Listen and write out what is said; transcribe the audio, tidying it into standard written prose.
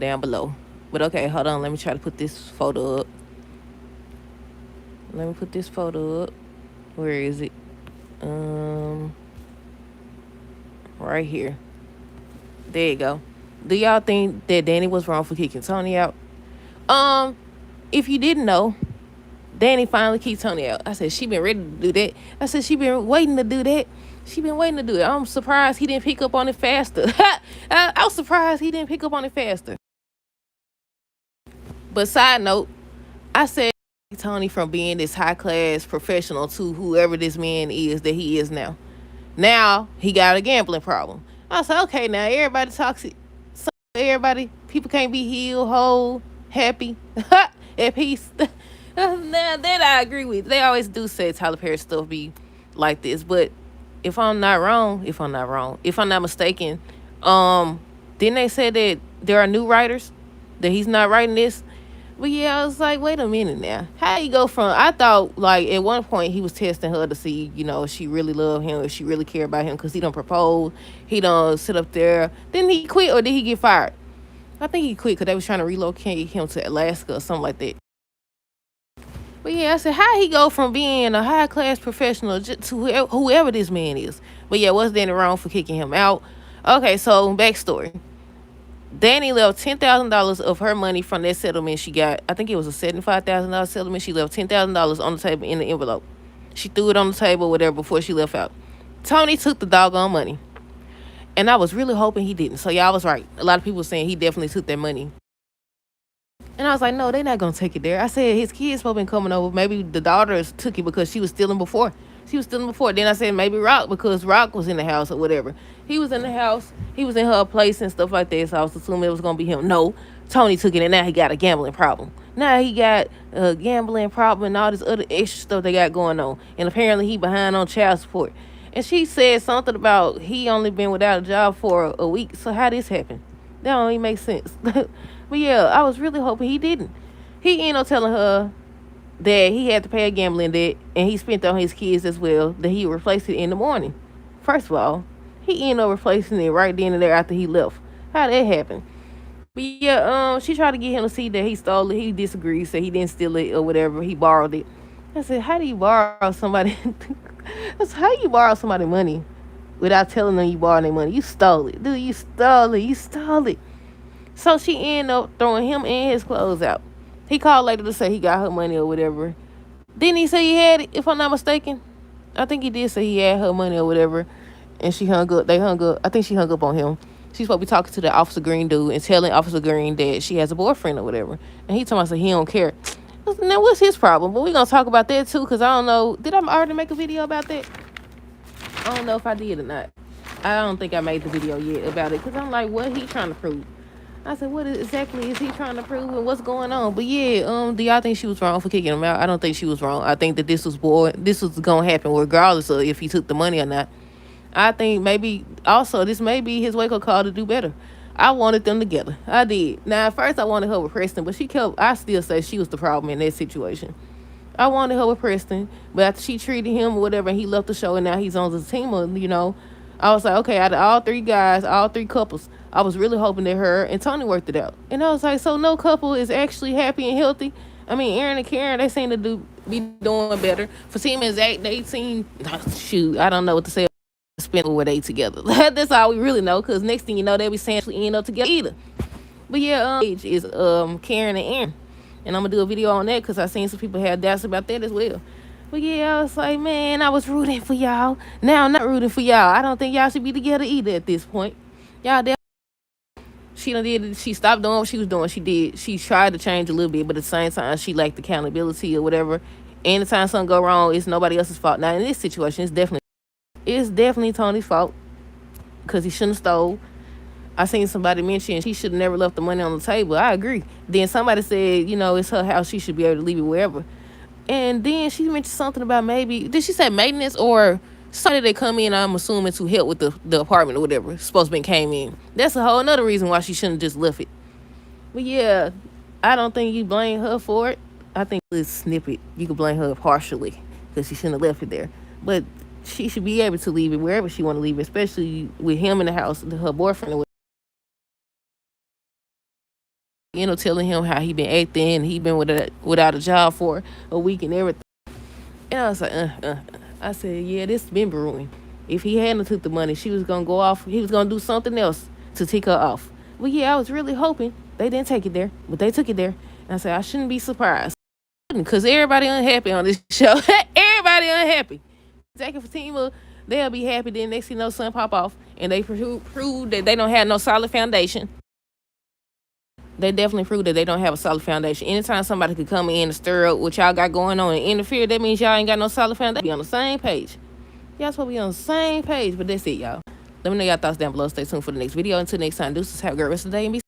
down below. But okay, hold on. Let me try to put this photo up. Let me put this photo up. Where is it? Right here. There you go. Do y'all think that Danni was wrong for kicking Tony out? If you didn't know, Danni finally kicked Tony out. I said, she been ready to do that. I said, she been waiting to do that. She been waiting to do it. I'm surprised he didn't pick up on it faster. I was surprised he didn't pick up on it faster. But side note, I said Tony from being this high class professional to whoever this man is that he is now. Now he got a gambling problem. I said, okay, now everybody toxic. Everybody, people can't be healed, whole, happy, at peace. Now that I agree with. They always do say Tyler Perry stuff be like this, but if I'm not mistaken, didn't they say that there are new writers, that he's not writing this? But yeah, I was like, wait a minute now. How you go from, I thought like at one point he was testing her to see, if she really loved him, if she really cared about him, because he don't propose, he don't sit up there. Didn't he quit or did he get fired? I think he quit because they was trying to relocate him to Alaska or something like that. But yeah, I said, how he go from being a high class professional to whoever this man is? But yeah, what's Danni wrong for kicking him out? Okay, so backstory. Danni left $10,000 of her money from that settlement she got. I think it was a $75,000 settlement. She left $10,000 on the table in the envelope. She threw it on the table, whatever, before she left out. Tony took the doggone money. And I was really hoping he didn't. So y'all was right. A lot of people were saying he definitely took that money. And I was like, no, they're not going to take it there. I said his kids supposed to been coming over. Maybe the daughters took it because she was stealing before. Then I said maybe Rock, because Rock was in the house or whatever. He was in the house. He was in her place and stuff like that. So I was assuming it was going to be him. No, Tony took it, and now he got a gambling problem. Now he got a gambling problem and all this other extra stuff they got going on. And apparently he behind on child support. And she said something about he only been without a job for a week. So how this happened? That don't even make sense. But yeah, I was really hoping he didn't. He ended up telling her that he had to pay a gambling debt, and he spent on his kids as well, that he would replace it in the morning. First of all, he ended up replacing it right then and there after he left. How that happened? But yeah, she tried to get him to see that he stole it. He disagreed, said he didn't steal it or whatever. He borrowed it. I said, how do you borrow somebody? That's how you borrow somebody money without telling them you borrowed their money. You stole it. Dude, you stole it. So she ended up throwing him and his clothes out. He called later to say he got her money or whatever. Didn't he say he had it, if I'm not mistaken? I think he did say he had her money or whatever. And she hung up. They hung up. I think she hung up on him. She's supposed to be talking to the Officer Green dude and telling Officer Green that she has a boyfriend or whatever. And he told me, he don't care. Now, what's his problem? But we're going to talk about that too, because I don't know. Did I already make a video about that? I don't know if I did or not. I don't think I made the video yet about it, because I'm like, what he trying to prove? I said, what exactly is he trying to prove and what's going on? But yeah, do y'all think she was wrong for kicking him out? I don't think she was wrong. I think that this was going to happen regardless of if he took the money or not. I think maybe also this may be his wake-up call to do better. I wanted them together. I did. Now, at first I wanted her with Preston, but I still say she was the problem in that situation. I wanted her with Preston, but after she treated him or whatever, and he left the show and now he's on the team, I was like, okay, out of all three guys, all three couples, I was really hoping that her and Tony worked it out. And I was like, so no couple is actually happy and healthy? I mean, Aaron and Karen, they seem to be doing better. For Tim and Zach, they seem, I don't know what to say. Spend over they together. That's all we really know, because next thing you know, they'll be saying we end up together either. But yeah, is Karen and Aaron. And I'm going to do a video on that, because I seen some people have doubts about that as well. But yeah, I was like, man, I was rooting for y'all. Now I'm not rooting for y'all. I don't think y'all should be together either at this point. Y'all she stopped doing what she was doing. She tried to change a little bit, but at the same time she lacked accountability or whatever. Anytime something go wrong, it's nobody else's fault. Now in this situation, it's definitely Tony's fault, because he shouldn't have stole. I seen somebody mention she should have never left the money on the table. I agree. Then somebody said, it's her house, she should be able to leave it wherever. And then she mentioned something about maybe, did she say maintenance or somebody that come in, I'm assuming, to help with the apartment or whatever, supposed to be came in. That's a whole nother reason why she shouldn't just left it. But yeah, I don't think you blame her for it. I think this snippet, you could blame her partially, because she shouldn't have left it there. But she should be able to leave it wherever she want to leave it, especially with him in the house, her boyfriend or telling him how he been acting. He been without a job for a week and everything. And I was like, I said, yeah, this been brewing. If he hadn't took the money, she was gonna go off. He was gonna do something else to tick her off. Well, yeah, I was really hoping they didn't take it there, but they took it there. And I said, I shouldn't be surprised, because everybody unhappy on this show. Everybody unhappy. Jackie Fatima, they'll be happy. Then next thing you know, son pop off, and they prove that they don't have no solid foundation. They definitely prove that they don't have a solid foundation. Anytime somebody could come in and stir up what y'all got going on and interfere, that means y'all ain't got no solid foundation. Be on the same page. Y'all supposed to be on the same page, but that's it, y'all. Let me know y'all thoughts down below. Stay tuned for the next video. Until next time, deuces. Have a great rest of the day and be